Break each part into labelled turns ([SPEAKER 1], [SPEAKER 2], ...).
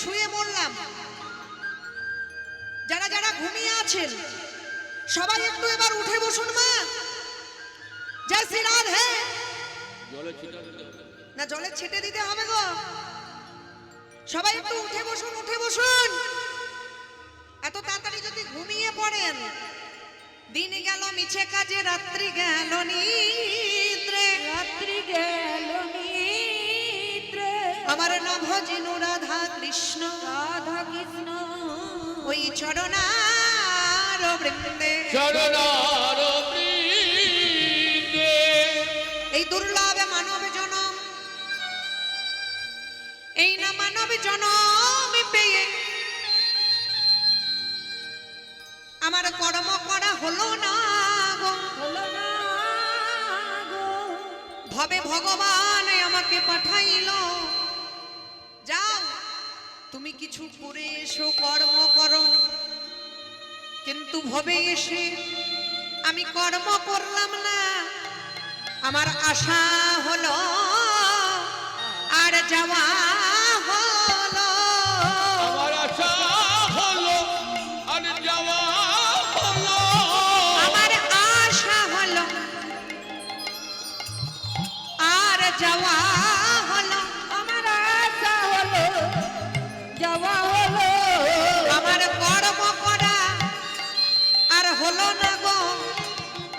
[SPEAKER 1] শুয়ে মরলাম। যারা যারা ঘুমিয়ে আছেন সবাই একটু এবার উঠে বসুন। মা জয় শ্রী রাধে। না জলে ছেটে দিতে হবে গো। সবাই একটু উঠে বসুন, উঠে বসুন। এত তাড়াতাড়ি যদি ঘুমিয়ে পড়েন, দিন গেল মিছে কাজে, রাত্রি গেল নিদ্রে,
[SPEAKER 2] রাত্রি গেল নিদ্রে।
[SPEAKER 1] আমার নভ জিনু রাধা কৃষ্ণ,
[SPEAKER 2] রাধা কৃষ্ণ
[SPEAKER 1] ওই চরণার বৃন্দে,
[SPEAKER 3] চরণার বৃন্দে।
[SPEAKER 1] এই দুর্লভ মানব জনম, এই না মানব জনম পেয়ে আমার কর্ম করা হলো না গো।
[SPEAKER 2] হলো না গো।
[SPEAKER 1] ভবে ভগবান আমাকে পাঠাইলো, যাও তুমি কিছু করে এসো, কর্ম করো। কিন্তু ভবে এসে আমি কর্ম করলাম না। আমার আশা হলো আর যাওয়া হলো,
[SPEAKER 3] আমার আশা হলো আর যাওয়া হলো।
[SPEAKER 1] আমার আশা হলো আর যাওয়া হলো,
[SPEAKER 2] আমার আশা হলো যাওয়া হলো।
[SPEAKER 1] আমার কর্ম করা আর হলো না গো।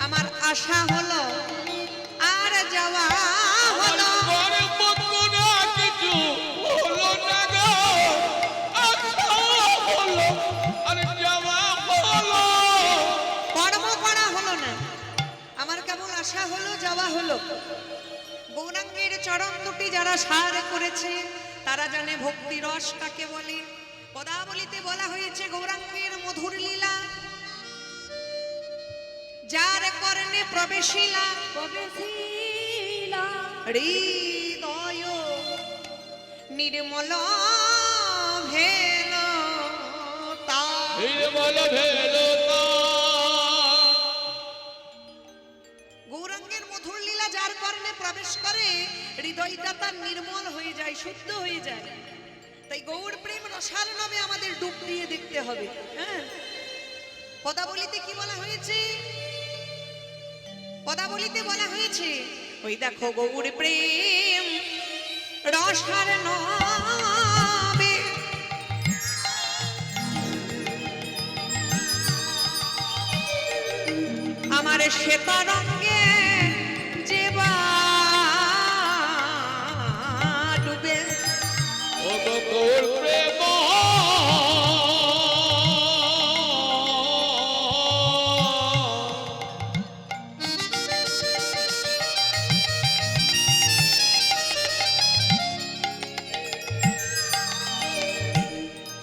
[SPEAKER 1] আমার আশা হলো আর যাওয়া হলো,
[SPEAKER 3] কর্ম করা কিছু হলো না গো। আশা হলো আর যাওয়া হলো।
[SPEAKER 1] কর্ম করা হলো না, আমার কেবল আশা হলো, যাওয়া হলো। গৌরাঙ্গের চরণ দুটি যারা সার করেছে তারা জানে ভক্তি রস কাকে বলে। পদাবলিতে বলা হয়েছে গৌরাঙ্গের মধুর লীলা, যার কর্ণে প্রবেশিলা
[SPEAKER 2] প্রবেশিলা
[SPEAKER 1] হৃদয় নির্মল ভেল তার।
[SPEAKER 3] নির্মল ভেলতা।
[SPEAKER 1] গৌরাঙ্গের মধুর লীলা যার কর্ণে প্রবেশ করে হৃদয়টা তার নির্মল হয়ে যায়, শুদ্ধ হয়ে যায়। তাই গৌর প্রেম রসার নামে আমাদের ডুব দিয়ে দেখতে হবে। হ্যাঁ, পদাবলিতে কি বলা হয়েছে? পদাবলিতে বলা হয়েছে ওই দেখো গৌর প্রেম রসার নামে আমার শ্বেতা রঙে যেবা ডুবে,
[SPEAKER 3] ও গো গৌর প্রেম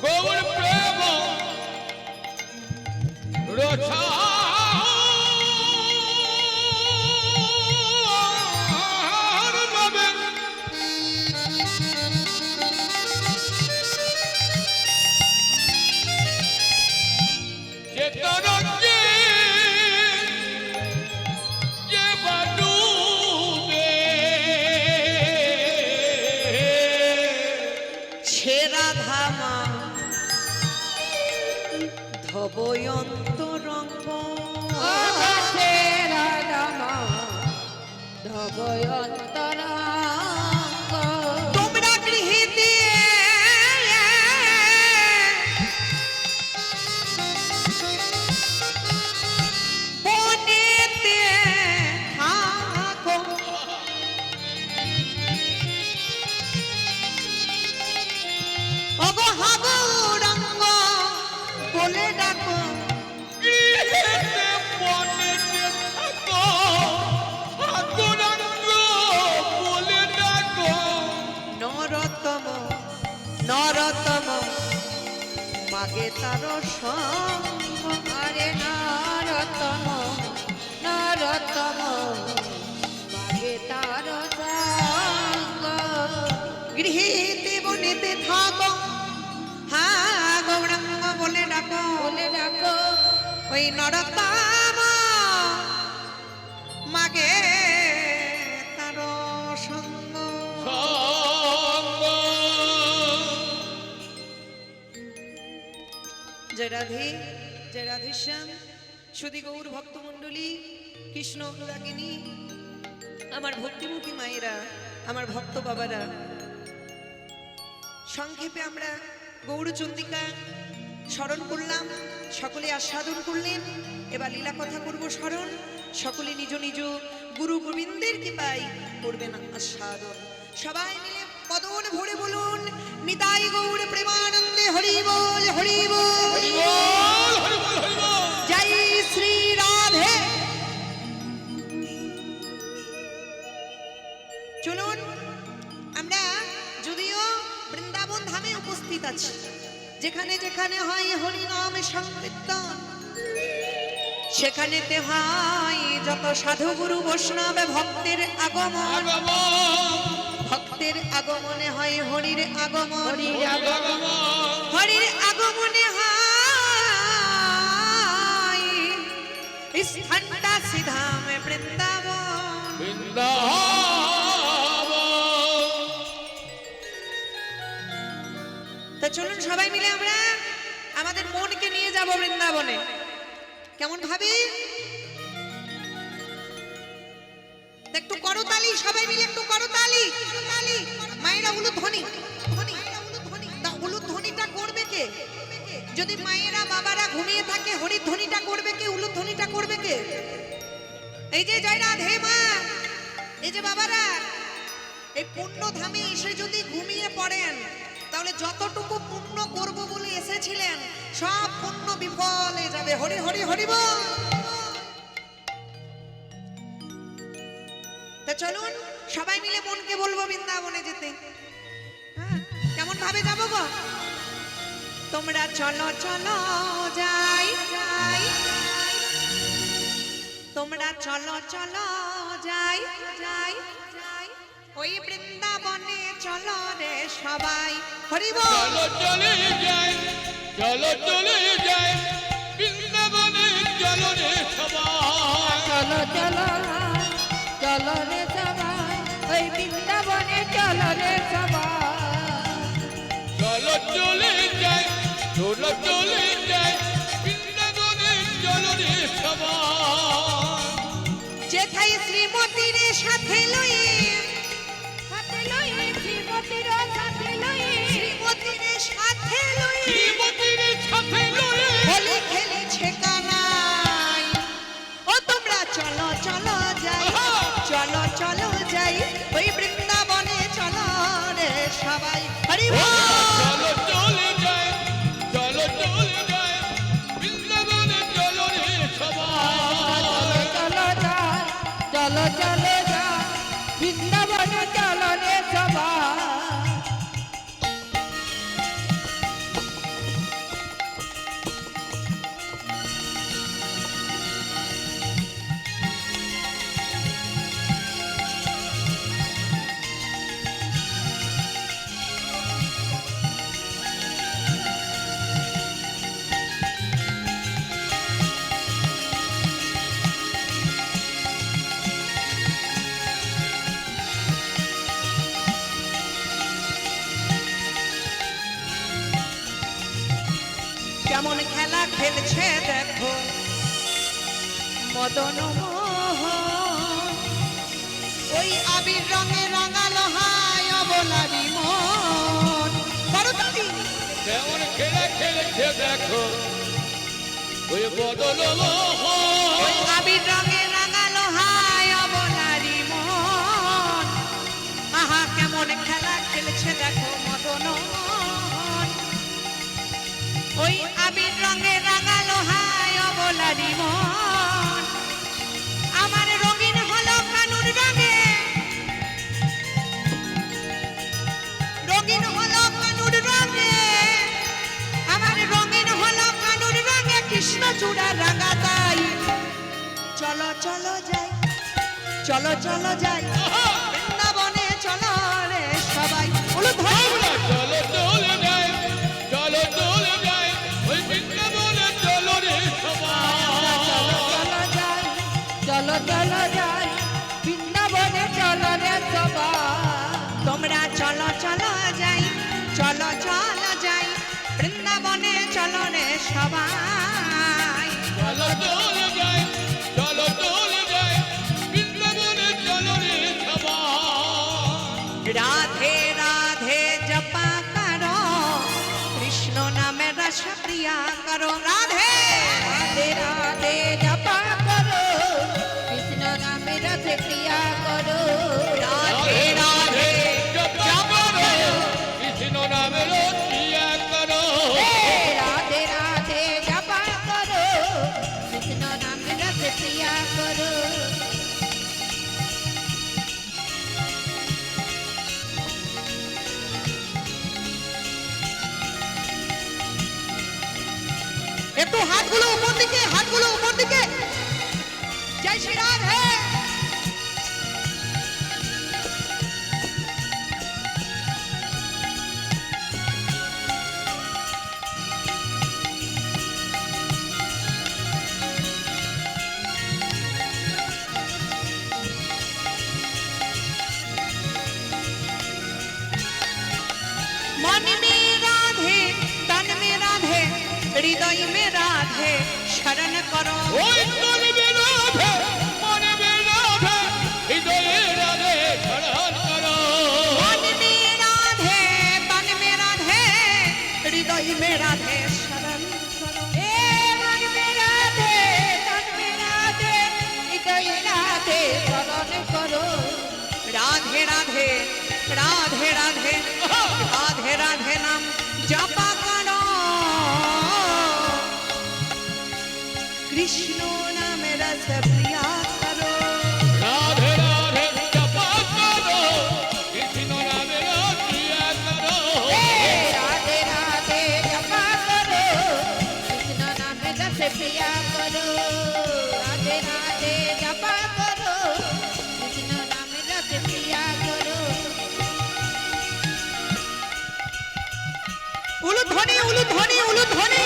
[SPEAKER 3] গৌর প্রেম রসা
[SPEAKER 1] ছেড়া ধামা ধবয়ন্তরঙ্গ, তোমরা গৃহীতে বনেতে থাকো, ওগো হাগৌরাঙ্গ বলে ডাকো, নরতম নরতম মাগে তার সঙ্গ।
[SPEAKER 2] আরে নরতম নরতম মাগে তার সঙ্গ।
[SPEAKER 1] গৃহীতে বনেতে থাকো, হ্যাঁ গৌরাঙ্গ বলে ডাকো,
[SPEAKER 2] বলে ডাকো
[SPEAKER 1] ওই নরতম মাগে তার সঙ্গ। রাধে, জয় রাধেশ্যাম। সুধী গৌর ভক্তমণ্ডলী, কৃষ্ণ অনুরাগিনী, আমার ভক্তিমতী মায়েরা, আমার ভক্ত বাবারা, সংক্ষেপে আমরা গৌরচন্দিকা স্মরণ করলাম, সকলে আস্বাদন করলেন। এবার লীলা কথা করব স্মরণ, সকলে নিজ নিজ গুরু গোবিন্দের কৃপায় করবেন আস্বাদন। সবাই মিলে পদন ভরে বলুন, নিতাই গৌর প্রেমানন্দে হরি বল, হরি বল,
[SPEAKER 3] হরি বল, হরি বল, হরি বল।
[SPEAKER 1] জয় শ্রী রাধে। চলুন, আমরা যদিও বৃন্দাবন ধামে উপস্থিত আছি, যেখানে যেখানে হয় হরি নাম সংকীর্তন, সেখানেতে হয় যত সাধু গুরু বৈষ্ণব ভক্তের আগমন। ভক্তের আগমনে হয় হরির আগমন, হরির আগমনে হয় স্থানটা সিধাম বৃন্দাবন। তো চলুন সবাই মিলে আমরা আমাদের মনকে নিয়ে যাব বৃন্দাবনে। কেমন ভাবি? একটু করতালি, সবাই মিলে একটু করতালি। মায়েরা উলুধ্বনি, উলুধ্বনিটা করবে কে? যদি মায়েরা বাবারা ঘুমিয়ে থাকে, হরিধ্বনিটা করবে কে? উলুধ্বনিটা করবে কে? এই যে জয় রাধে মা, এই যে বাবারা, এই পুণ্য ধামে এসে যদি ঘুমিয়ে পড়েন, তাহলে যতটুকু পুণ্য করব বলে এসেছিলেন সব পুণ্য বিফল হয়ে যাবে। হরি হরি হরি বল। তা চলুন সবাই মিলে মনকে বলবো বৃন্দাবনে যেতে। হ্যাঁ, কেমন ভাবে যাবো গো? তোমরা চলো চলো যাই যাই, তোমরা চলো চলো যাই যাই যাই, ওই বৃন্দাবনে চলো রে সবাই। হরি বল।
[SPEAKER 3] চলো চলে যাই, চলো চলে যাই, বৃন্দাবনে চলো রে সবাই।
[SPEAKER 2] চলো চলো চলো রে সবাই, ওই বৃন্দাবনে চলো রে সবাই।
[SPEAKER 3] চলো চলে যাই, চলো চলে যাই, বৃন্দাবনে চলো রে সবাই।
[SPEAKER 1] যেথায় শ্রীমতীর সাথে লয়ে,
[SPEAKER 2] সাথে লয়ে শ্রীমতীর সাথে লয়ে,
[SPEAKER 1] শ্রীমতীর সাথে লয়ে
[SPEAKER 3] শ্রীমতীর সাথে লয়ে
[SPEAKER 1] হোলি খেলেছে কানাই। ও তোমরা চলো চলো যাই, চলো চলো যাই, ওই বৃন্দাবনে চলো রে সবাই। হরি বল।
[SPEAKER 3] চলো চলে যাই, চলো চলে যাই, বৃন্দাবনে চলো রে সবাই।
[SPEAKER 2] চলো যাই, চলো চলো যাই, বৃন্দাবনে চলো রে সবাই।
[SPEAKER 1] কেমন খেলা খেলছে দেখো মদন মোহন, ওই আবির রঙে রাঙালো হায় অবলারি মন। করতালি।
[SPEAKER 3] কেমন খেলা খেলেছে দেখো ওই বদল
[SPEAKER 1] ওই আবির রঙে রাঙালো হায় অবলারি মন। আহা কেমন খেলা খেলছে দেখো মদন মোহন, ওই আবির রঙে রাঙালো হায় অবলারি মন। আমার রঙিন হলো কানুর রঙে, রঙিন হলো কানুর রঙে, আমার রঙিন হলো কানুর রঙে, কৃষ্ণচূড়া রাঙা তাই। চলো চলো যাই, চলো চলো যাই, বৃন্দাবনে চলো রে সবাই। উলুধ্বনি।
[SPEAKER 3] চলো চলে যাই, চলো চলে যাই, ওই বৃন্দাবনে চলো রে সবাই।
[SPEAKER 2] চলো যাই, চলো চলো যাই, বৃন্দাবনে চলো রে সবাই।
[SPEAKER 1] তোমরা চলো চলো যাই, চলো চলো যাই, বৃন্দাবনে বৃন্দাবনে চলো রে সবাই
[SPEAKER 3] চলো চলে যাই চলো চলে যাই বৃন্দাবনে চলো রে সবাই
[SPEAKER 1] রাধে রাধে জপা করো কৃষ্ণ নামে রস প্রিয়া করো রাধে
[SPEAKER 2] রাধে রাধে জপা করো কৃষ্ণ নামে রস প্রিয়া করো
[SPEAKER 1] রাধে রাধে
[SPEAKER 3] জপা করো কৃষ্ণ নামের প্রিয়া করো
[SPEAKER 2] রাধে রাধে জপা করো কৃষ্ণ নামে রস প্রিয়া করো
[SPEAKER 1] একটু হাতগুলো উপর দিকে হাতগুলো উপর দিকে জয় শ্রী রাধে मन में राधे तन में राधे हृदय में राधे शरण करो
[SPEAKER 3] ওই তন বিরাধে মনে বিরাধে হৃদয়ে রাধে শরণ করো
[SPEAKER 1] मन में राधे तन में राधे हृदय में राधे शरण करो
[SPEAKER 2] हे मन में राधे तन में राधे हृदय राधे शरण करो
[SPEAKER 1] राधे राधे राधे राधे राधे राधे नाम जपा करो कृष्ण नाम रस प्रिया करो
[SPEAKER 3] রাধে রাধে জপা করো কৃষ্ণ নামের প্রিয়া করো
[SPEAKER 2] हे राधे राधे जपा करो कृष्ण नाम रस प्रिया करो राधे राधे जपा करो कृष्ण नाम रस प्रिया करो
[SPEAKER 1] उलुध्वनि उलुध्वनि उलुध्वनि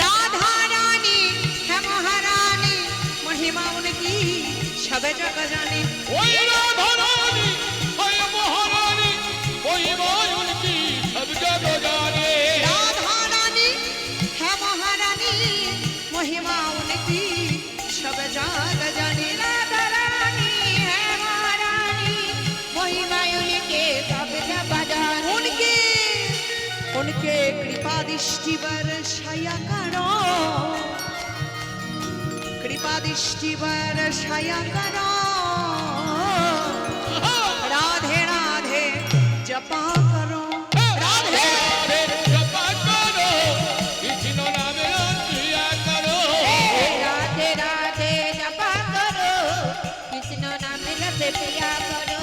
[SPEAKER 1] राधा रानी है महारानी महिमा उनकी सब जग जाने
[SPEAKER 3] ওই রাধা রানী ওই মহারানী ওই মায় উনকি সব জগ জানে
[SPEAKER 1] राधा रानी है महारानी महिमा उनकी सब जग जाने
[SPEAKER 2] राधा रानी है महारानी महिमा उनके सब जग जाने
[SPEAKER 1] उनके उनके कृपा दृष्टि वर्षाया करो कृपा दृष्टि वर्षाया करो राधे राधे जपा करो राधे
[SPEAKER 3] রাধে জপা করো কৃষ্ণ নামের প্রিয়া করো
[SPEAKER 2] राधे राधे जपा करो कृष्ण नाम रस प्रिया करो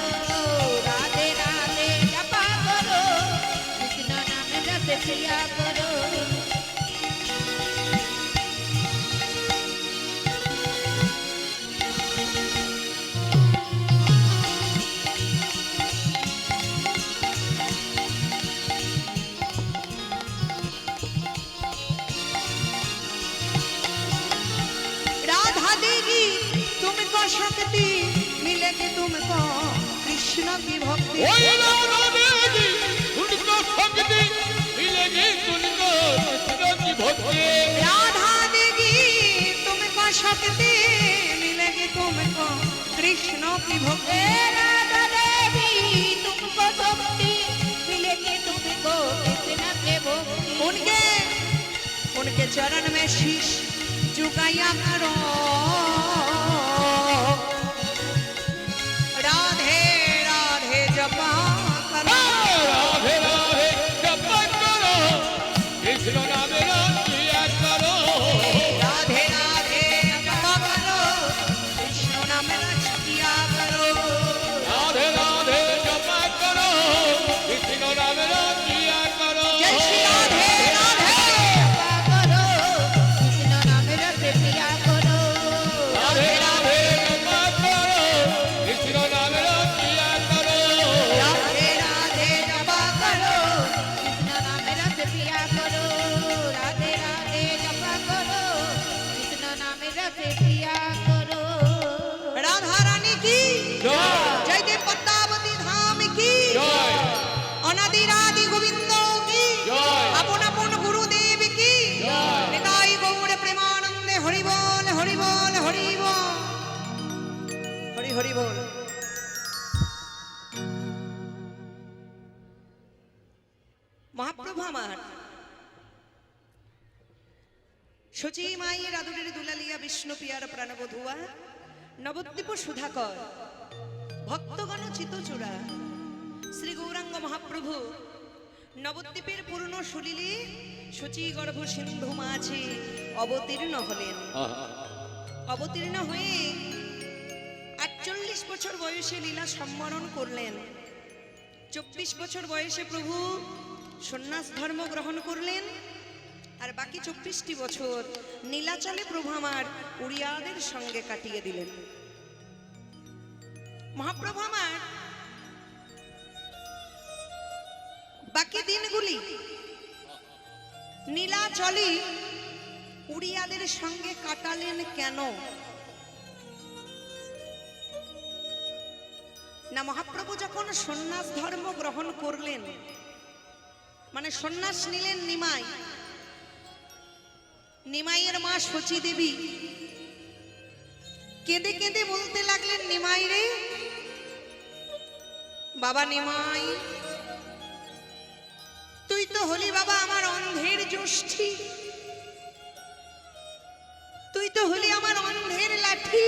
[SPEAKER 2] राधे राधे जपा करो कृष्ण नाम रस प्रिया करो
[SPEAKER 1] राधा देगी तुमको शक्ति मिलेगी तुमको कृष्ण की भक्ति
[SPEAKER 3] ওই রাধা দেবী উनको শক্তি মিলেगी तुमको कृष्ण की भक्ति
[SPEAKER 1] राधा देगी तुमको शक्ति मिलेगी तुमको कृष्ण की भक्ति
[SPEAKER 2] हे राधा देवी तुमको शक्ति मिलेगी तुमको कृष्ण के भक्ति
[SPEAKER 1] उनके उनके चरण में शीश झुकाया करो राधे राधे जपा करो
[SPEAKER 3] রাধে রাধে জপা করো কৃষ্ণ নামের প্রিয়া করো
[SPEAKER 1] राधे राधे जपा करो कृष्ण नाम रस किया करो
[SPEAKER 3] রাধে রাধে জপা করো কৃষ্ণ নামের প্রিয়া করো
[SPEAKER 1] जय श्री राधे राधे
[SPEAKER 2] जपा करो कृष्ण नाम रस प्रिया करो से पिया करो
[SPEAKER 1] राधा रानी की
[SPEAKER 3] জয়
[SPEAKER 1] जय देव पद्मावती धाम की
[SPEAKER 3] জয়
[SPEAKER 1] अनादि राधि गोविंद की
[SPEAKER 3] জয়
[SPEAKER 1] अपन अपन गुरुदेव की
[SPEAKER 3] জয়
[SPEAKER 1] निताई गौर प्रेमानंदे हरि बोल हरि बोल हरि बोल हरि हरि बोल। মহাপ্রভু আমার সচি মায়ের আদরের দুলালিয়া বিষ্ণু পিয়ার প্রাণবধুয়া নবদ্বীপ সুধাকর ভক্তগণ চিতচূড়া শ্রী গৌরাঙ্গ মহাপ্রভু নবদ্বীপের পূর্ণ সলিলে সচি গর্ভ সিন্ধু মাঝে অবতীর্ণ হলেন। অবতীর্ণ হয়ে 48 বছর বয়সে লীলা সম্বরণ করলেন। 24 বছর বয়সে প্রভু সন্ন্যাস ধর্ম গ্রহণ করলেন। আর বাকি 24টি বছর নীলাচলে প্রভু আমার উড়িয়াদের সঙ্গে কাটিয়ে দিলেন। মহাপ্রভু আমার বাকি দিনগুলি নীলাচলে উড়িয়াদের সঙ্গে কাটালেন কেন না? মহাপ্রভু যখন সন্ন্যাস ধর্ম গ্রহণ করলেন, মানে সন্ন্যাস নিলেন নিমাই, নিমাইয়ের মা সচী দেবী কেঁদে কেঁদে বলতে লাগলেন, নিমাই রে বাবা নিমাই, তুই তো হলি বাবা আমার অন্ধের জ্যোষ্ঠী, তুই তো হলি আমার অন্ধের লাঠি,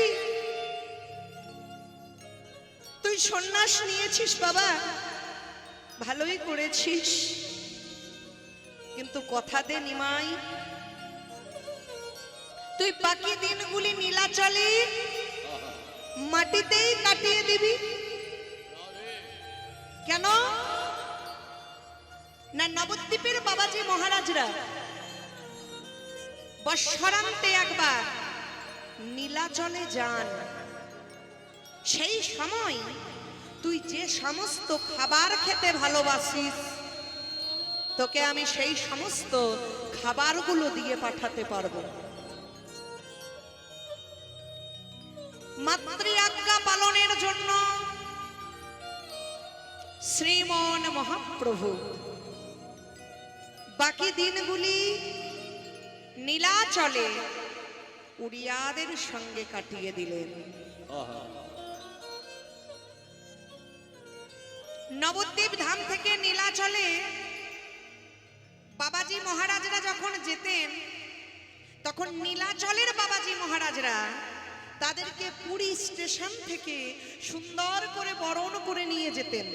[SPEAKER 1] তুই সন্ন্যাস নিয়েছিস বাবা, ভালোই করেছিস, কিন্তু কথা দে নিমাই, তুই বাকি দিনগুলি নীলাচলে মাটিতেই কাটিয়ে দিবি। কেন না? নবদ্বীপের বাবাজি মহারাজরা বৎসরান্তে একবার নীলাচলে যান। সেই সময় তুই যে সমস্ত খাবার খেতে ভালোবাসিস, তোকে আমি সেই সমস্ত খাবারগুলো দিয়ে পাঠাতে পারবো। মাতৃ আজ্ঞা পালনের জন্য শ্রীমন মহাপ্রভু বাকি দিনগুলি নীলাচলে উড়িয়াদের সঙ্গে কাটিয়ে দিলেন। নবদ্বীপ ধাম থেকে নীলাচলে বাবাজি মহারাজরা যখন যেতেন, তখন নীলাচলের বাবাজি মহারাজরা তাদেরকে পুরী স্টেশন থেকে সুন্দর করে বরণ করে নিয়ে যেতেন।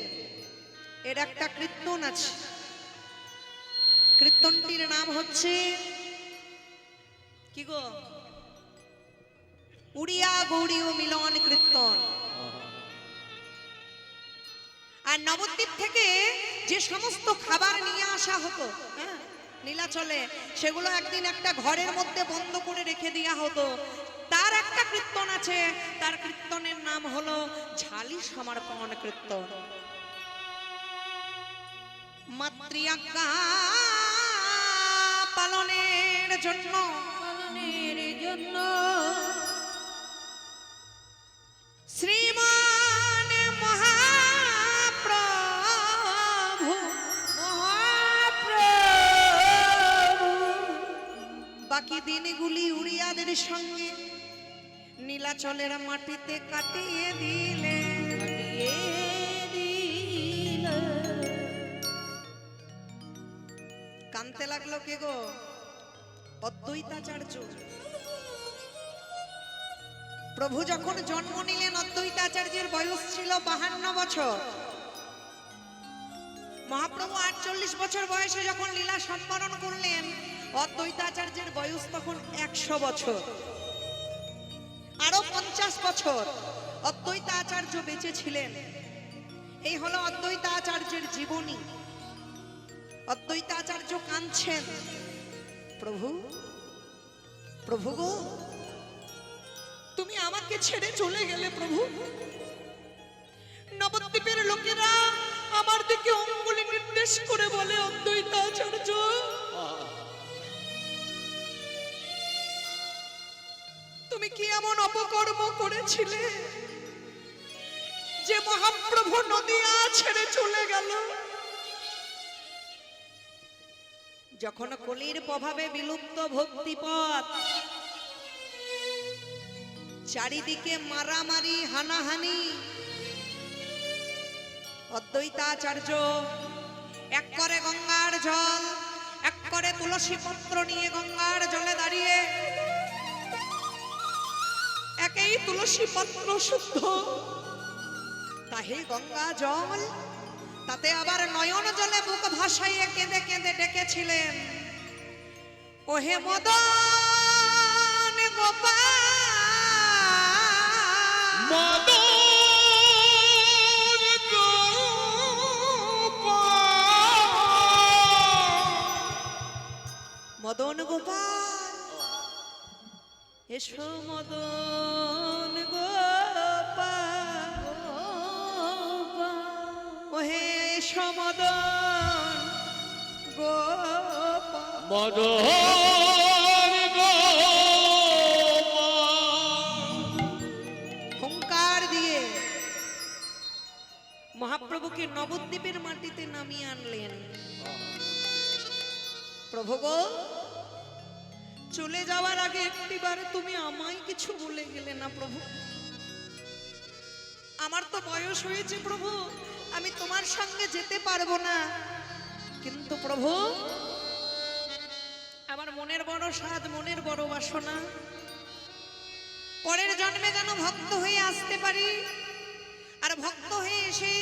[SPEAKER 1] এর একটা কীর্তন আছে, কীর্তনটির নাম হচ্ছে কি গো? উড়িয়া গৌড়ীয় মিলন কীর্তন। আর নবদ্বীপ থেকে যে সমস্ত খাবার নিয়ে আসা হতো নীলাচলে, সেগুলো একদিন একটা ঘরের মধ্যে বন্ধ করে রেখে দেওয়া হতো। তার একটা কীর্তন আছে, তার কীর্তনের নাম হলো ঝালি সমর্পণ কীর্তন। মাতৃ আজ্ঞা পালনের জন্য শ্রীমান মহাপ্রভু বাকি দিনগুলি উড়িয়াদের সঙ্গে নীলাচলের মাটিতে কাটিয়ে দিলে। কানতে লাগলো কে গো? অদ্বৈতাচার্য। প্রভু যখন জন্ম নিলেন, অদ্বৈতাচার্যের বয়স ছিল 52 বছর। মহাপ্রভু 48 বছর বয়সে যখন লীলা সম্বরণ করলেন, অদ্বৈতাচার্যের বয়স তখন 100 বছর। আরো 50 বছর অদ্বৈতাচার্য বেঁচে ছিলেন। এই হলো অদ্বৈতাচার্যের জীবনী। অদ্বৈতাচার্য কাঁদছেন, প্রভু প্রভু গো, তুমি আমাকে ছেড়ে চলে গেলে প্রভু। নবদ্বীপের লোকেরা আমার দিকে অঙ্গুলি নির্দেশ করে বলে, অদ্বৈতাচার্য কি এমন অপকর্ম করেছিলে যে মহাপ্রভু নদিয়া ছেড়ে চলে গেল? যখন কলির প্রভাবে বিলুপ্ত ভক্তিপথ, চারিদিকে মারামারি হানাহানি, অদ্বৈতাচার্য এক করে গঙ্গার জল, এক করে তুলসী পত্র নিয়ে গঙ্গার জলে দাঁড়িয়ে, একেই তুলসী পত্র শুদ্ধ, তাহে গঙ্গা জল, তাতে আবার নয়ন জলে বুক ভাসাইয়ে কেঁদে কেঁদে ডেকেছিলেন, ওহে মদন গোপাল, মদন গোপাল, এসো মদন গোপাল, ওহে এসো মদন গোপাল। হুঙ্কার দিয়ে মহাপ্রভুকে নবদ্বীপের মাটিতে নামিয়ে আনলেন। প্রভু গো, চলে যাওয়ার আগে একটিবার তুমি আমায় কিছু বলে গেলে না প্রভু। আমার তো বয়স হয়েছে প্রভু, আমি তোমার সঙ্গে যেতে পারবো না, কিন্তু প্রভু আমার মনের বড় সাধ, মনের বড় বাসনা, পরের জন্মে যেন ভক্ত হয়ে আসতে পারি, আর ভক্ত হয়ে এসে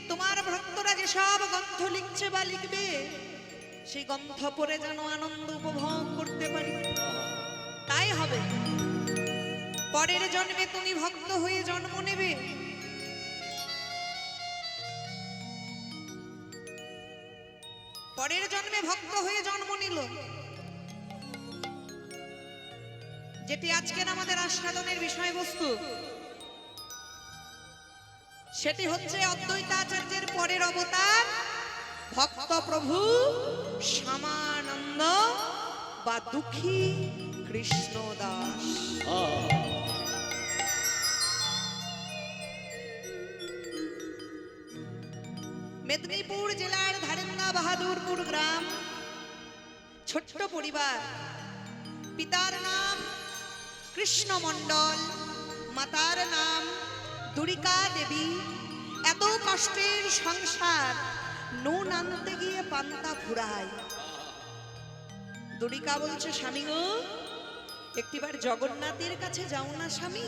[SPEAKER 1] তোমার ভক্তরা যেসব গ্রন্থ লিখছে বা লিখবে, সেই গ্রন্থ পড়ে যেন আনন্দ উপভোগ করতে পারি। তাই হবে, পরের জন্মে তুমি ভক্ত হয়ে জন্ম নেবে, পরের জন্মে ভক্ত হয়ে জন্ম নিল, যেটি আজকের আমাদের আস্বাদনের বিষয়বস্তু, সেটি হচ্ছে অদ্বৈতাচার্যের পরের অবতার ভক্ত প্রভু শ্যামানন্দ বা দুঃখী কৃষ্ণ দাস। মেদিনীপুর জেলার ধারেন্দা বাহাদুরপুর গ্রাম, ছোট্ট পরিবার, পিতার নাম কৃষ্ণ মণ্ডল, মাতার নাম দুরিকা দেবী। এত কষ্টের সংসার, নুন আনতে গিয়ে পান্তা ফুরায়। দুরিকা বলছে, স্বামী গো, একটিবার জগন্নাথের কাছে যাও না স্বামী,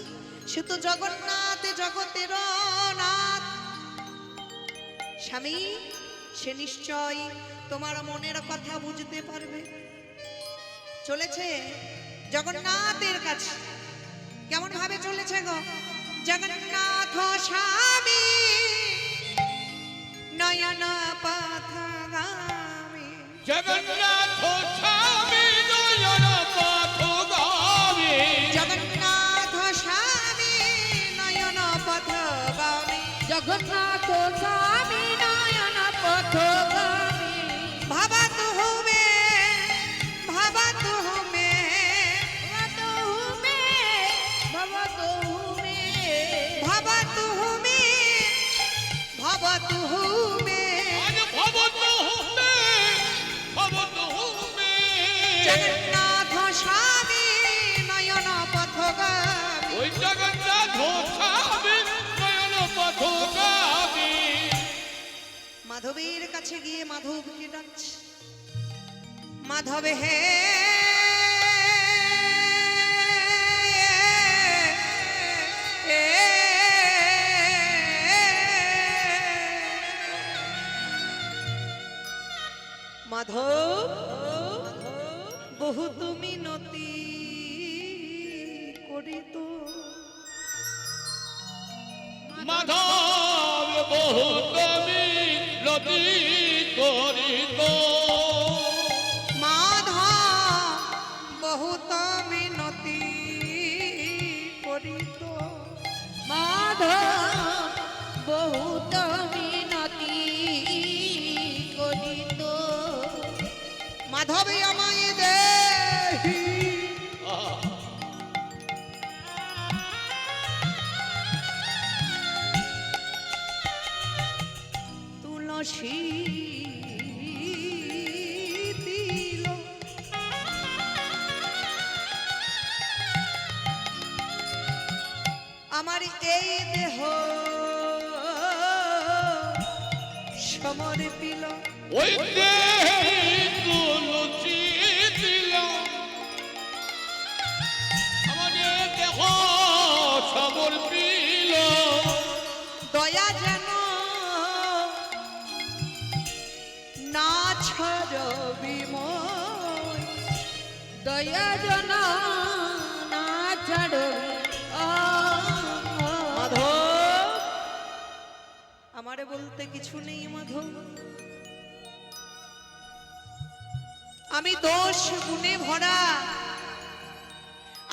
[SPEAKER 1] সে তো জগন্নাথ জগতের নাথ। স্বামী, সে নিশ্চয় তোমার মনের কথা বুঝতে পারবে। চলেছে জগন্নাথের কাছে। কেমন ভাবে চলেছে গো? জগন্নাথ স্বামী নয়ন পথগামী,
[SPEAKER 3] জগন্নাথ স্বামী নয়ন পথগামী,
[SPEAKER 1] জগন্নাথ স্বামী নয়ন পথগামী,
[SPEAKER 2] জগন্নাথ স্বামী নয়ন পথগামী।
[SPEAKER 1] ভাবত হুমে, ভাবত হুমে,
[SPEAKER 2] ভবত হুমে, ভবত হুমে,
[SPEAKER 1] ভাবত হুমে, ভাবত হুমে,
[SPEAKER 3] আজ ভবত হুমে, ভবত হুমে,
[SPEAKER 1] জগন্নাথ স্বামী নয়ন পথগামী।
[SPEAKER 3] ওই জগন্নাথ স্বামী নয়ন পথগামী।
[SPEAKER 1] মাধবের কাছে গিয়ে মাধবকে ডাকছে, মাধব হে মাধব, বহু তুমি নতি করিত,
[SPEAKER 3] মাধব বহুত মিনতি করিত,
[SPEAKER 1] মাধব বহুত মিনতি করিত,
[SPEAKER 2] মাধব বহুত মিনতি করিত।
[SPEAKER 1] মাধব আমায় দেহি, শীতিল আমার এই দেহ সমর্পিল
[SPEAKER 3] ওই দেহে তুলসী দিল আমাকে দেহ সমর্পিল
[SPEAKER 1] দয়া যেন না ছড়বি মন
[SPEAKER 2] দয়া জন না ছাড়ো
[SPEAKER 1] মাধব আমারে বলতে কিছু নেই মাধব আমি দোষ গুণে ভরা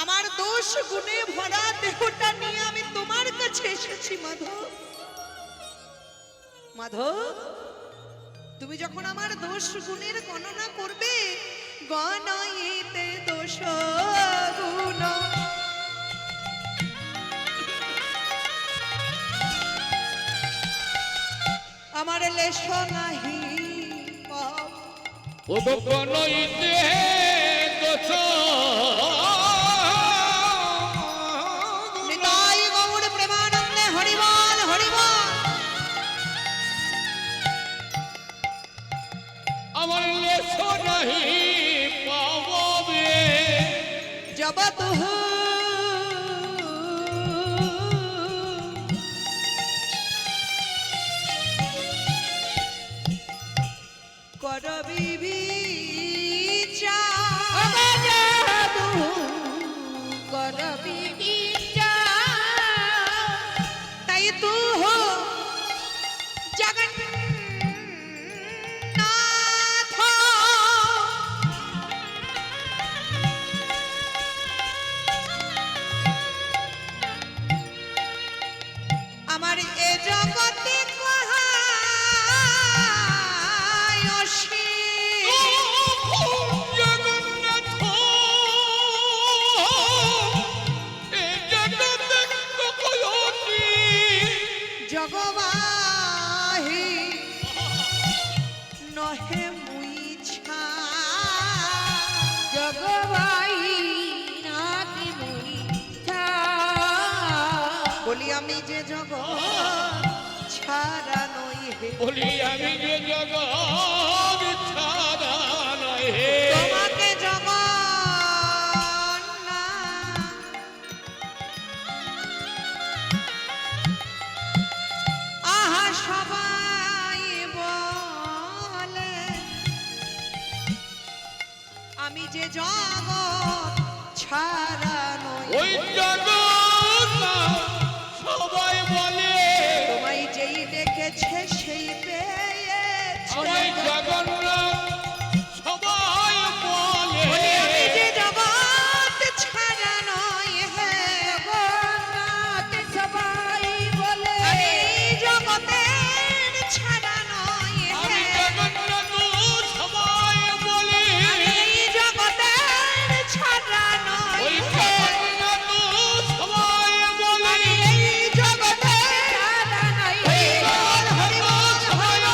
[SPEAKER 1] আমার দোষ গুণে ভরা দেহটা নিয়ে আমি তোমার কাছে এসেছি মাধব মাধব তুমি যখন আমার দোষ গুণের গণনা করবে গণইতে দোষ গুণ আমার লেশ নাহি পাপ
[SPEAKER 3] ও নইতে দোষ
[SPEAKER 1] নিতাই গৌর প্রেমানন্দে হরিবল হরিবল
[SPEAKER 3] আমার লেশ নাহি পাববে
[SPEAKER 1] जब तू करबी विचार
[SPEAKER 2] করবি
[SPEAKER 1] ताई तू हो जगन्नाथ আমার এ জগতে কহায় অসীম
[SPEAKER 3] জগন্নাথ এ জগতে কয়টি
[SPEAKER 1] জগবাহি নহে মুই ছা
[SPEAKER 2] জগবাই নাকি মুই
[SPEAKER 1] বলি আমি যে জগৎ ছাড়া নই হে
[SPEAKER 3] বলি আমি যে জগৎ ছাড়া নয় হে
[SPEAKER 1] তোমাকে জগন্নাথ আহা সবাই বলে আমি যে জগৎ ছাড়া নই
[SPEAKER 3] ওই জগৎ সবাই বলে
[SPEAKER 1] তোমায় যেই ডেকেছে সেই পেয়েছে
[SPEAKER 3] আমি জগন্নাথ সবাই বলে
[SPEAKER 1] বলি আমি যে জগৎ ছাড়া নই হে
[SPEAKER 2] জগন্নাথ সবাই বলে
[SPEAKER 1] আমি জগতের ছাড়া নই
[SPEAKER 3] আমি
[SPEAKER 1] হে
[SPEAKER 3] জগন্নাথ সবাই বলে
[SPEAKER 1] আমি জগতের ছাড়া নই
[SPEAKER 3] ওই
[SPEAKER 1] হে
[SPEAKER 3] জগন্নাথ সবাই বলে
[SPEAKER 1] আমি এই জগতের
[SPEAKER 2] সারা নাই
[SPEAKER 1] হরিবল হরিবল হরিবল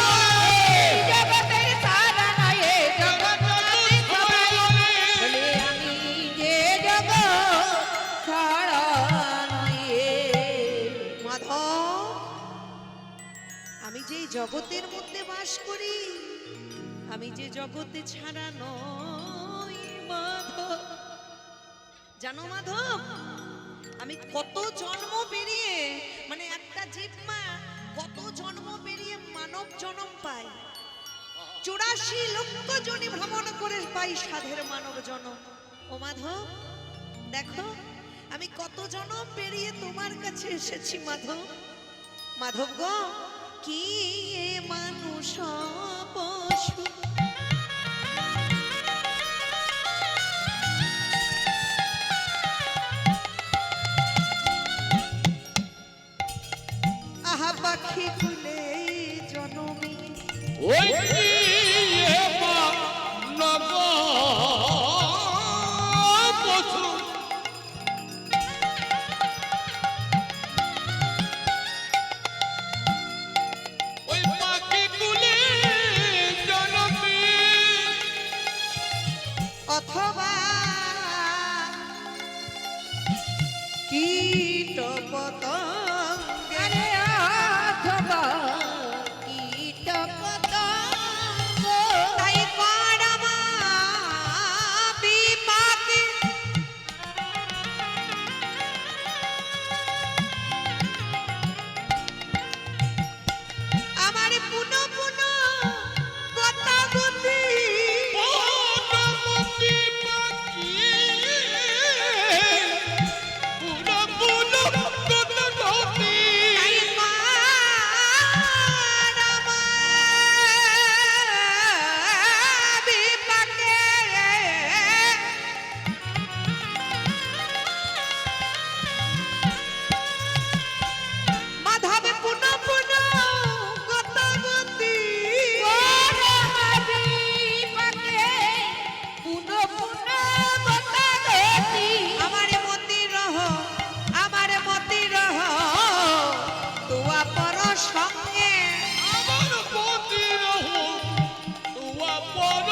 [SPEAKER 2] জগতের সারা নাই জগন্নাথ সবাই বলে আমি যে জগৎ ছাড়া নাই
[SPEAKER 1] মাধব আমি যে এই জগতের মধ্যে বাস করি আমি যে জগতে ছাড়া নই মাধব জানো মাধব আমি কত জন্ম পেরিয়ে মানে একটা জীবমা কত জন্ম পেরিয়ে মানব জন্ম পাই 84 লক্ষ জনি ভ্রমণ করে পাই সাধের মানব জন্ম ও মাধব দেখো আমি কত জন্ম পেরিয়ে তোমার কাছে এসেছি মাধব মাধব গো কি এ মানুষ পশু আহা পাখি কুলে জনমী
[SPEAKER 3] ওই নগ পশু ওই পাখি কুলে
[SPEAKER 1] অথবা কীট পতঙ্গে
[SPEAKER 2] আরে অথবা কীট পতঙ্গ
[SPEAKER 1] তাই পরমা বিপাকে আমার পুন পুন গতাগতি
[SPEAKER 3] পরমতি পাখি পুরা পুরা গতি
[SPEAKER 1] তাই পরমা বিপাকে মাধব পুন পুন গতাগতি আমার মতি রহ তুয়া পর সঙ্গে
[SPEAKER 3] আমার পতি রহ তুয়া পর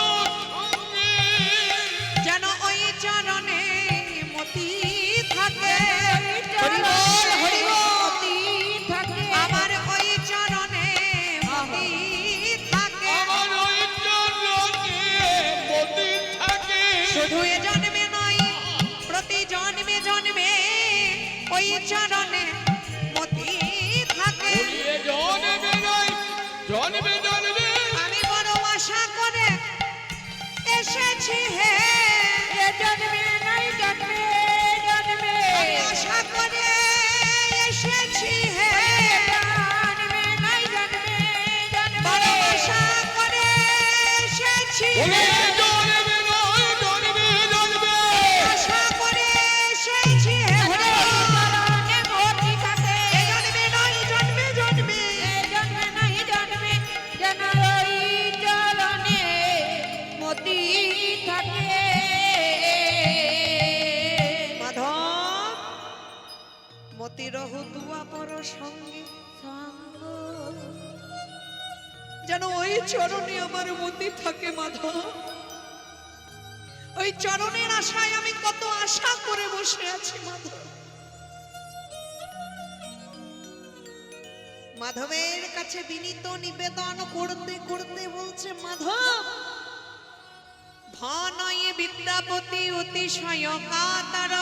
[SPEAKER 3] সঙ্গে
[SPEAKER 1] যেন ওই চরণে মতি থাকে হরি বল, হরি বল। আমার ওই চরণে মতি থাকে
[SPEAKER 3] আমার ওই চরণে মতি থাকে
[SPEAKER 1] শুধু এ জন্মে নয় প্রতি জন্মে জন্মে ওই চরণে মতি থাকে
[SPEAKER 3] ওরে জন্মে নাই জন্মে জন্মে
[SPEAKER 1] আমি বড় আশা করে এসেছি হে আমি আশা করে এসেছি হে বড় আশা করে এসেছি
[SPEAKER 3] ওরে
[SPEAKER 1] হে
[SPEAKER 3] জন্মে নাই জন্মে জন্মে
[SPEAKER 1] আশা করে এসেছি হে হরি বল। এ জন্মে নয় জন্মে জন্মে
[SPEAKER 2] মতি থাকে
[SPEAKER 1] মাধব মতি রহু তুয়া পর সঙ্গে
[SPEAKER 2] সঙ্গ
[SPEAKER 1] যেন ওই চরণে আমার মতি থাকে মাধব ওই চরণের আশায় আমি কত আশা করে বসে আছি মাধব মাধবের কাছে বিনীত নিবেদন করতে করতে বলছে মাধব ধনয়ে বিদ্যাপতি অতিশয় কাতর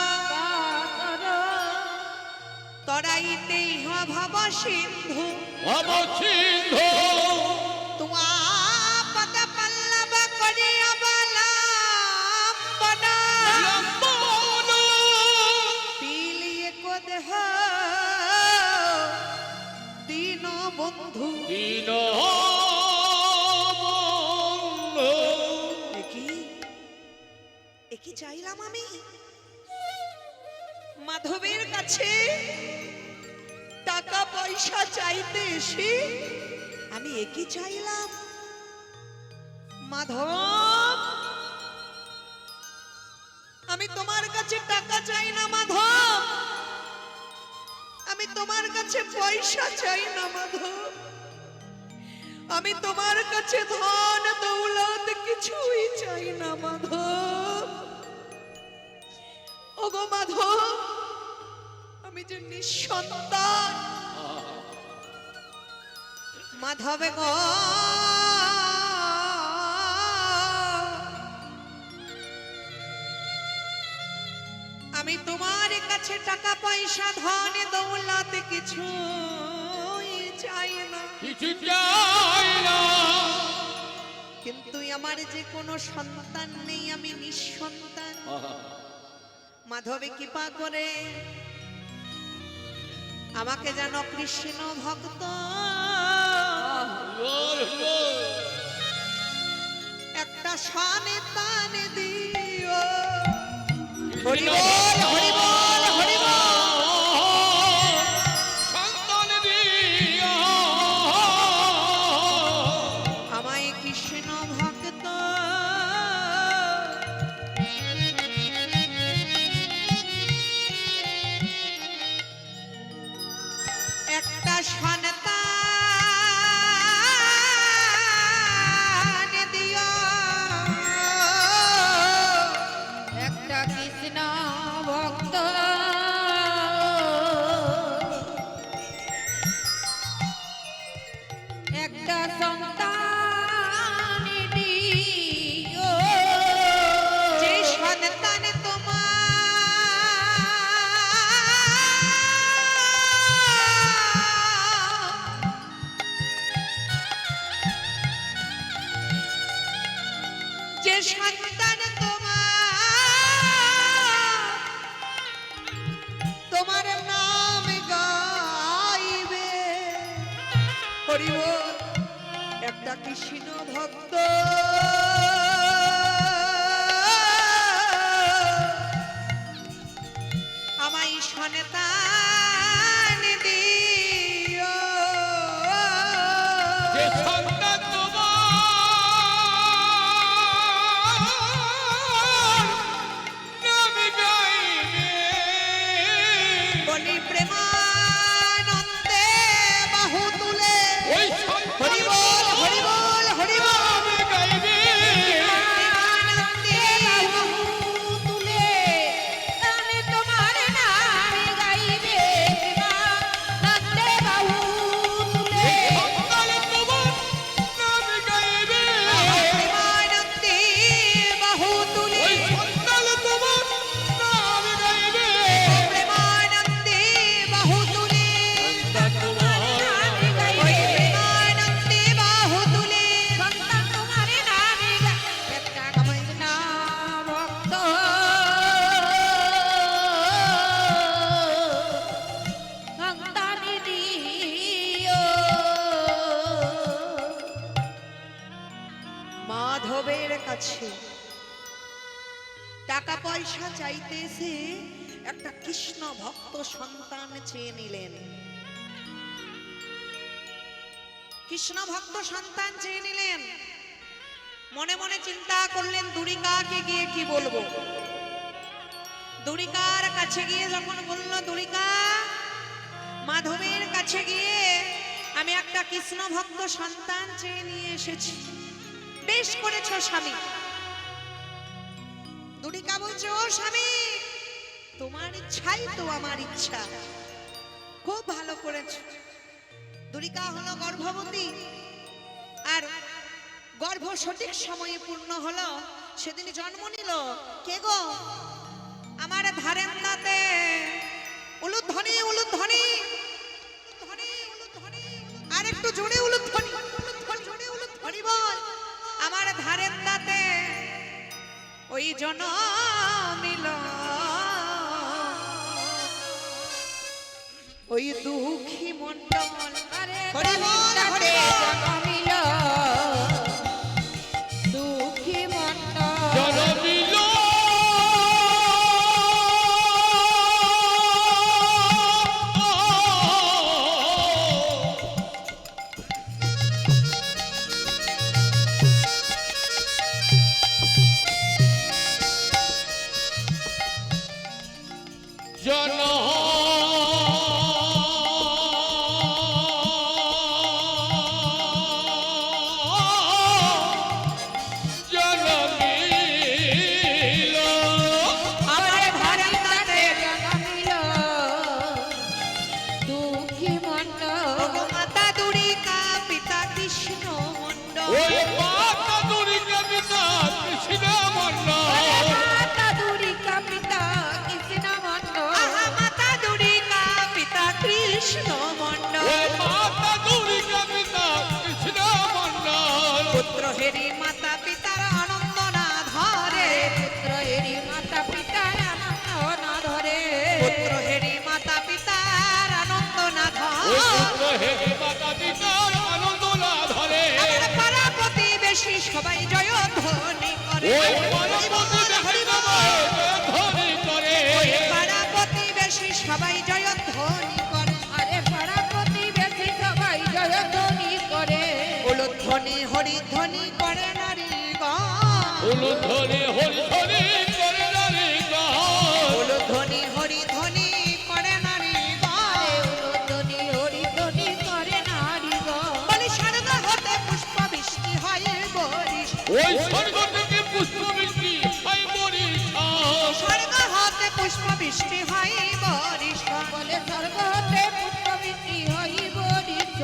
[SPEAKER 1] তরাইতে ইহ ভব সিন্ধু
[SPEAKER 3] অবসিন্ধু
[SPEAKER 1] তুয়া পদ পল্লব করি অবলম্বনা
[SPEAKER 3] লম্বন
[SPEAKER 1] পিলিয়ে কোদেহ দীন বন্ধু
[SPEAKER 3] দীন
[SPEAKER 1] একই চাইলাম আমি মাধবের কাছে টাকা পয়সা চাইতে এসে আমি একই চাইলাম মাধব আমি তোমার কাছে টাকা চাই না মাধব আমি তোমার কাছে পয়সা চাই না মাধব আমি তোমার কাছে ধন দৌলত কিছুই চাই না মাধব ওগো মাধব আমি যে নিঃসন্তান মাধব গো আমি তোমার কাছে টাকা পয়সা ধন দৌলত কিছু চাই না
[SPEAKER 3] কিছু চাই না
[SPEAKER 1] কিন্তু আমার যে কোনো সন্তান নেই আমি নিঃসন্তান মাধবে কৃপা করে আমাকে যেন কৃষ্ণ ভক্ত একটা সন্তান দিও হরি বল, হরি বল, হরি বল।
[SPEAKER 3] সন্তান দিও
[SPEAKER 1] আমায় কৃষ্ণ ভক্ত একটা সন্তান দিও ভক্ত আমায় সন্তান দিও
[SPEAKER 3] যে সন্তান তোমার নামে গাইবে
[SPEAKER 1] বলি প্রেমানন্দে বাহু তুলে
[SPEAKER 3] ওই
[SPEAKER 1] হরি
[SPEAKER 3] সন্তান
[SPEAKER 1] বল হরি বল হরি বল
[SPEAKER 3] নামে গাইবে
[SPEAKER 1] প্রেমানন্দে বাহু
[SPEAKER 2] তুলে গানে তোমার নাম গাইবে নন্দে বাহু তুলে
[SPEAKER 3] সন্তান তোমার নামে গাইবে
[SPEAKER 1] প্রেমানন্দে বাহু তুলে
[SPEAKER 3] ওই সন্তান তোমার নামে গাইবে
[SPEAKER 1] প্রেমানন্দে বাহু তুলে
[SPEAKER 3] সন্তান তোমার
[SPEAKER 2] নামে
[SPEAKER 1] ওই
[SPEAKER 2] গাইবে
[SPEAKER 1] প্রেমানন্দে বাহু তুলে
[SPEAKER 2] সন্তান তোমার নামে গাইবে একটা কৃষ্ণ ভক্ত সন্তান দিও
[SPEAKER 1] মাধবের কাছে টাকা পয়সা চাইতে এসে একটা কৃষ্ণ ভক্ত সন্তান চেয়ে নিলেন কৃষ্ণ ভক্ত সন্তান চেয়ে নিলেন মনে মনে চিন্তা করলেন দুরিকাকে গিয়ে কি বলবো দুরিকার কাছে গিয়ে যখন বলল দুরিকা মাধবের কাছে গিয়ে আমি একটা কৃষ্ণ ভক্ত সন্তান চেয়ে নিয়ে এসেছি বেশ করেছো স্বামী দুরিকা বলছে ও স্বামী তোমার ইচ্ছাই তো আমার ইচ্ছা খুব ভালো করেছো দুরিকা হলো গর্ভবতী আর গর্ভ সঠিক সময়ে পূর্ণ হলো সেদিন জন্ম নিল কে গো আমার ধারেন্দাতে উলুধ্বনি উলুধ্বনি আর একটু জোরে উলুধ্বনি জোরে উলুধ্বনি বল আমার ধারেন্দাতে ওই জনমিল ওই দুঃখী মন্ডল
[SPEAKER 2] আরে
[SPEAKER 1] হরি বল, হরি বল।
[SPEAKER 2] জনমিল দুঃখী মন্ডল
[SPEAKER 3] জনমিল জনমিল
[SPEAKER 1] আমার ধারেন্দাতে
[SPEAKER 2] জনমিল দুঃখী মন্ডল
[SPEAKER 1] ওগো মাতা দুরিকা পিতা কৃষ্ণ মন্ডল
[SPEAKER 3] ওই মাতা দুর্গা পিতা কৃষ্ণ মন্ডল
[SPEAKER 2] মাতা দুরিকা পিতা কৃষ্ণ মন্ডল
[SPEAKER 1] আহা মাতা দুরিকা পিতা কৃষ্ণ মন্ডল
[SPEAKER 3] ওই মাতা দুর্গা পিতা কৃষ্ণ মন্ডল
[SPEAKER 1] পুত্র হেরি মাতা পিতার আনন্দ না ধরে
[SPEAKER 2] পুত্র এরি মাতা পিতার আনন্দ না ধরে
[SPEAKER 1] পুত্র হেরি মাতা পিতার আনন্দ না
[SPEAKER 3] ওই
[SPEAKER 1] ধরে
[SPEAKER 3] পুত্র হে মাতা পিতার আনন্দ না ধরে
[SPEAKER 1] আমার পাড়া প্রতিবেশী সবাই জয়ধ্বনি করে
[SPEAKER 3] ওই পরবর্তী
[SPEAKER 1] হরি বল,
[SPEAKER 3] ধরে করে
[SPEAKER 1] ওই পাড়া প্রতিবেশী সবাই জয়ধ্বনি করে
[SPEAKER 2] আরে পাড়া প্রতিবেশী সবাই জয়ধ্বনি করে
[SPEAKER 1] উলুধ্বনি হরিধ্বনি করে নারী
[SPEAKER 3] উলুধ্বনি হরিধ্বনি করে নারী গান
[SPEAKER 1] উলুধ্বনি হরিধ্বনি করে নারী
[SPEAKER 2] আরে উলুধ্বনি হরিধ্বনি করে নারীগণ
[SPEAKER 1] বলি স্বর্গ হতে পুষ্প বৃষ্টি হয় বরিশ
[SPEAKER 3] ওই স্বর্গ থেকে পুষ্প বৃষ্টি হয় বরিশাল
[SPEAKER 1] স্বর্গ হতে পুষ্প বৃষ্টি হয় বরিশ
[SPEAKER 2] বলে স্বর্গ হতে পুষ্পবৃষ্টি হইব ঋষ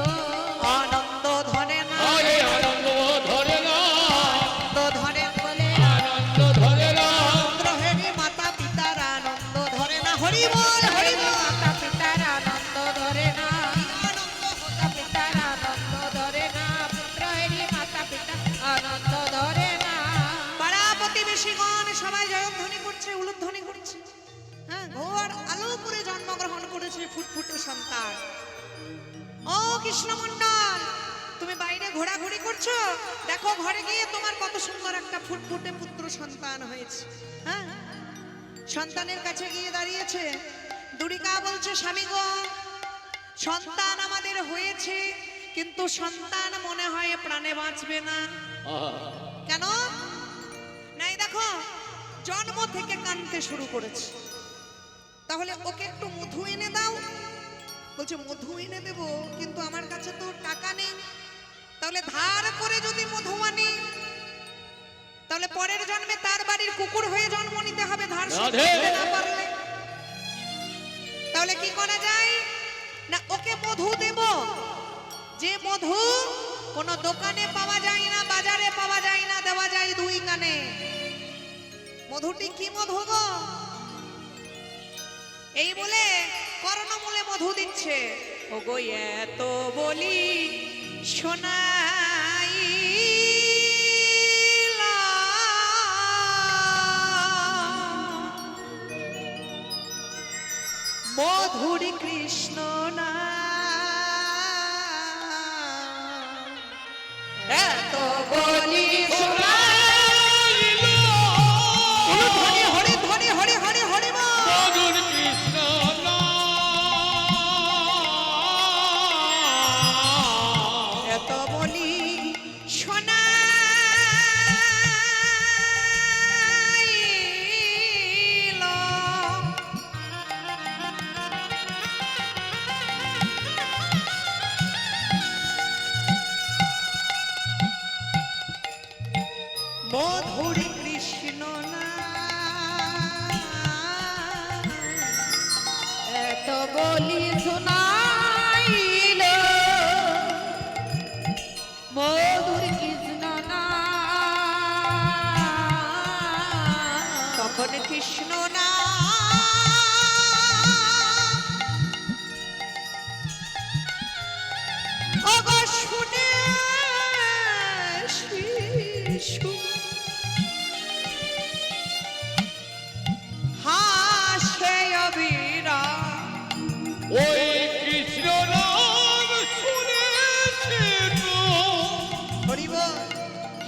[SPEAKER 1] আনন্দ ধরে না
[SPEAKER 3] আরে আনন্দ ধরে না
[SPEAKER 1] আনন্দ ধরে
[SPEAKER 2] বলে
[SPEAKER 3] আনন্দ ধরে না
[SPEAKER 1] পুত্র হেরি মাতা পিতার আনন্দ ধরে না হরি বল হরি বল
[SPEAKER 2] মাতা পিতার আনন্দ ধরে না
[SPEAKER 1] আনন্দ
[SPEAKER 2] মাতা পিতার আনন্দ ধরে না পুত্র হেরি মাতা পিতা আনন্দ ধরে না
[SPEAKER 1] পাড়া প্রতিবেশীগণ সবাই জয়ধ্বনি করছে উলুধ্বনি করছে হ্যাঁ ঘোর আলোপুরে জন্মগ্রহণ করেছে ফুটফুটে সন্তান ও কৃষ্ণ মন্ডল তুমি বাইরে ঘোরাঘুরি করছো, দেখো ঘরে গিয়ে তোমার কত সুন্দর একটা ফুটফুটে পুত্র সন্তান হয়েছে। হ্যাঁ, সন্তানের কাছে গিয়ে দাঁড়িয়েছে, দুরিকা বলছে স্বামী গো, সন্তান আমাদের হয়েছে, কিন্তু সন্তান মনে হয় প্রাণে বাঁচবে না। কেন? নাই দেখো জন্ম থেকে কাঁদতে শুরু করেছে, তাহলে ওকে একটু মধু এনে দাও। বলছে মধু এনে দেব, কিন্তু আমার কাছে তো টাকা নেই। তাহলে ধার করে যদি মধু আনি, তাহলে পরের জন্মে তার বাড়ির কুকুর হয়ে জন্ম নিতে হবে ধার শোধ করতে না পারলে। তাহলে কি করা যায়? না ওকে মধু দেব, যে মধু কোনো দোকানে পাওয়া যায় না, বাজারে পাওয়া যায় না, দেওয়া যায় দুই কানে। মধুটি কি মধু গো? এই বলে কর্ণমূলে মধু দিচ্ছে। ও গো এত বলি শোনাই মধুর কৃষ্ণ না, এত বলি মধুর কৃষ্ণ না,
[SPEAKER 2] এত বলি শোনাইল মধুর কৃষ্ণ না।
[SPEAKER 1] তখন কৃষ্ণ না ওগো শুনে শিশু হাসে অবিরা।
[SPEAKER 3] ওই কৃষ্ণ নাম শুনেছে তো
[SPEAKER 1] হরিব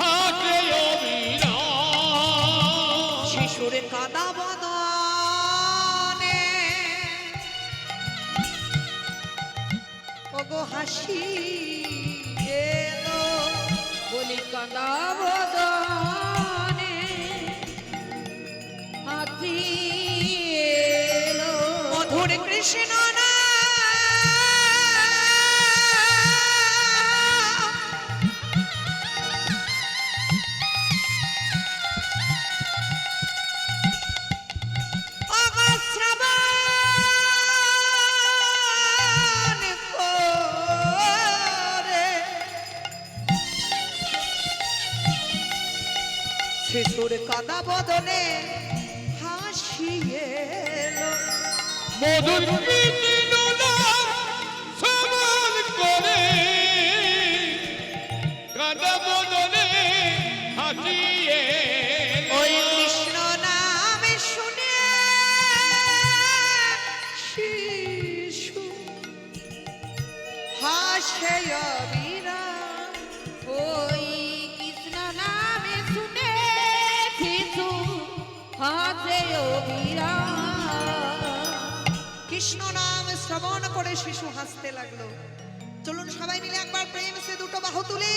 [SPEAKER 3] হাতে অবিরাম।
[SPEAKER 1] শিশুর কাদা বদনে ওগো হাসি এলো,
[SPEAKER 2] বলি কাঁদা বদনে হাতি এলো।
[SPEAKER 1] মধুর কৃষ্ণ না ওগো শ্রবণ করে শিশুর কাদা বদনে হাসি এলো।
[SPEAKER 3] মধুর কৃষ্ণ নাম শ্রবণ করে কাঁদা বদনে হাসিয়ে
[SPEAKER 1] ওই কৃষ্ণ নাম শুনে শিশু হাসে অবিরাম।
[SPEAKER 2] ওই কৃষ্ণ নামে শুনে শিশু হাসে অবিরাম।
[SPEAKER 1] কৃষ্ণ নাম শ্রবণ করে শিশু হাসতে লাগলো। চলুন সবাই মিলে একবার প্রেম সে দুটো বাহু তুলে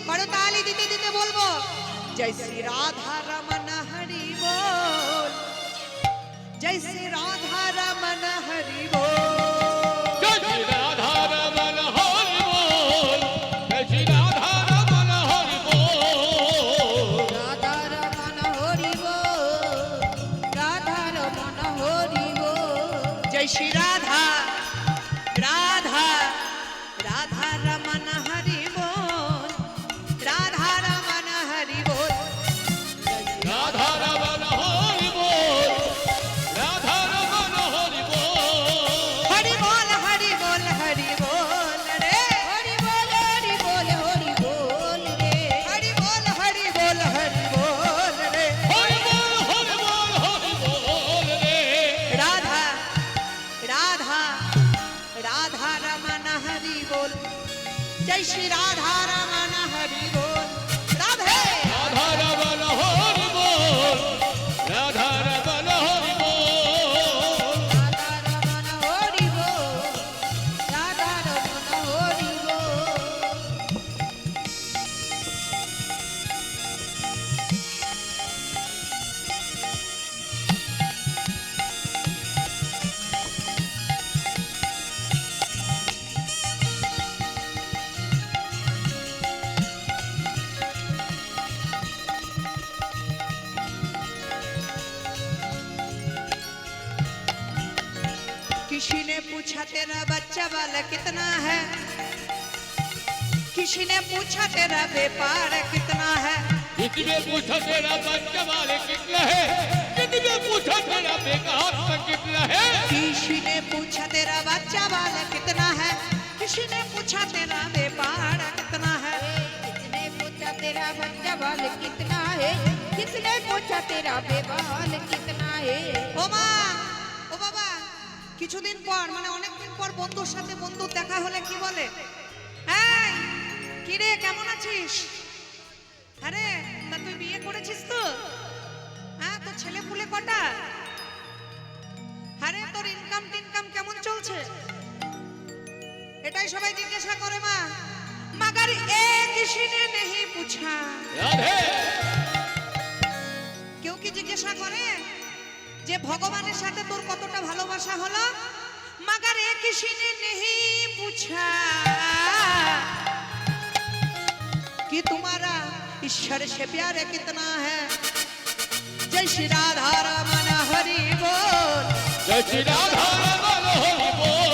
[SPEAKER 1] বড় তালি দিতে দিতে বলবো, জয় শ্রী রাধা রমন হরি বল, জয় শ্রী রাধা রমন হরি বল।
[SPEAKER 3] জয় শ্রী রাধা রমন হরি বল, জয় শ্রী রাধা রমন হরি বল।
[SPEAKER 2] রাধা রমন হরি বল, রাধা রমন হরি বল।
[SPEAKER 1] জয় শ্রী রাধা রাধা রাধা রমন হরি বল, রাধা রমন হরি বল।
[SPEAKER 3] রাধা রমন হরি বল, রাধা রমন হরি বল।
[SPEAKER 1] হরি বল হরি বল হরি বল রে,
[SPEAKER 2] হরি বল হরি বল হরি বল রে।
[SPEAKER 1] হরি বল হরি বল হরি বল রে।
[SPEAKER 3] হরি বল হরি বল হরি বল রে।
[SPEAKER 1] রাধা রাধা রাধা রমন হরি বল, জয় শ্রী রাধা पूछा तेरा बच्चा वाला कितना है किसी ने पूछा तेरा व्यापार कितना है
[SPEAKER 3] किसी ने पूछा तेरा बच्चा वाले कितना है किसी ने पूछा तेरा बेकार तक कितना है
[SPEAKER 1] किसी ने पूछा तेरा बच्चा वाला कितना है किसी ने पूछा तेरा व्यापार कितना है
[SPEAKER 2] किसने पूछा तेरा बच्चा बाल कितना है किसने पूछा तेरा बेबाल कितना है
[SPEAKER 1] ও মা ও বাবা কিছুদিন পর মানে অনেকদিন পর বন্ধুর সাথে বন্ধু দেখা হলে কি বলে এই কি রে কেমন আছিস আরে তা তুই বিয়ে করেছিস তো হ্যাঁ তোর ছেলে পুলে কটা আরে তোর ইনকাম টিনকাম কেমন চলছে এটাই সবাই জিজ্ঞাসা করে মা मगर ए किसी ने नहीं पूछा
[SPEAKER 3] রাধে
[SPEAKER 1] কেউ কি জিজ্ঞাসা করে যে ভগবানের সাথে তোর কতটা ভালোবাসা হলো मगर ए किसी ने नहीं पूछा कि तुम्हारा ईश्वर से प्यार कितना है जय श्री राधा रमन हरि बोल
[SPEAKER 3] जय श्री राधा रमन हरि बोल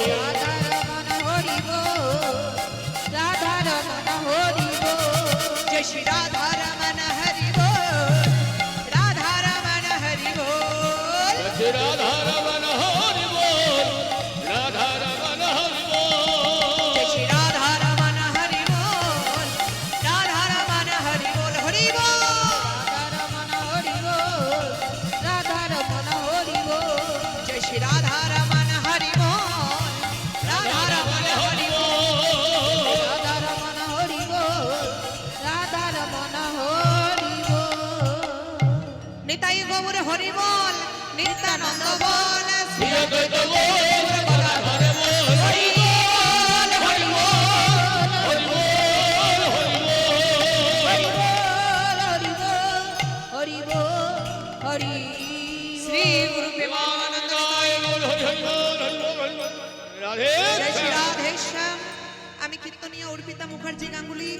[SPEAKER 2] राधा रमन हरि बोल राधा रमन हरि बोल
[SPEAKER 1] जय श्री राधा रमन हरि बोल राधा रमन हरि बोल
[SPEAKER 3] जय श्री राधा रमन हरि बोल राधा रमन हरि बोल
[SPEAKER 1] जय श्री राधा रमन हरि बोल राधा रमन हरि बोल हरि बोल
[SPEAKER 2] राधा रमन हरि बोल राधा रमन हरि बोल
[SPEAKER 1] जय श्री राधा रमन हरि बोल राधा रमन हरि बोल
[SPEAKER 2] राधा रमन हरि बोल राधा रमन हरि बोल
[SPEAKER 1] निताई गौर हरि बोल नित्यानंद बोल
[SPEAKER 3] श्री अद्वैत बोल गदाधर बोल हरि बोल हरि बोल हरि बोल हरि बोल
[SPEAKER 2] हरि बोल हरि
[SPEAKER 1] श्री गुरु प्रेमानंद
[SPEAKER 3] जय बोल हरि हरि बोल हरि बोल हरि बोल राधे
[SPEAKER 1] जय श्री রাধেশ্যাম আমি কীর্তনীয় অর্পিতা মুখার্জি গাঙ্গুলি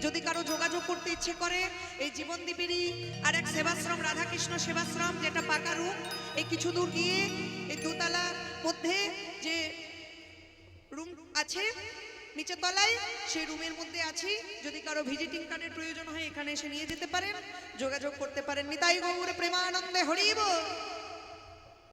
[SPEAKER 1] যদি কারো যোগাযোগ করতে ইচ্ছে করে এই জীবনদীপেরই আর এক সেবাশ্রম রাধাকৃষ্ণ সেবাশ্রম যেটা পাকা রুম এই কিছু দূর গিয়ে এই দোতলার মধ্যে যে রুম আছে নিচে তলায় সেই রুমের মধ্যে আছি যদি কারো ভিজিটিং কার্ডের প্রয়োজন হয় এখানে এসে নিয়ে যেতে পারেন যোগাযোগ করতে পারেন নিতাই গৌর প্রেমানন্দে হরি বল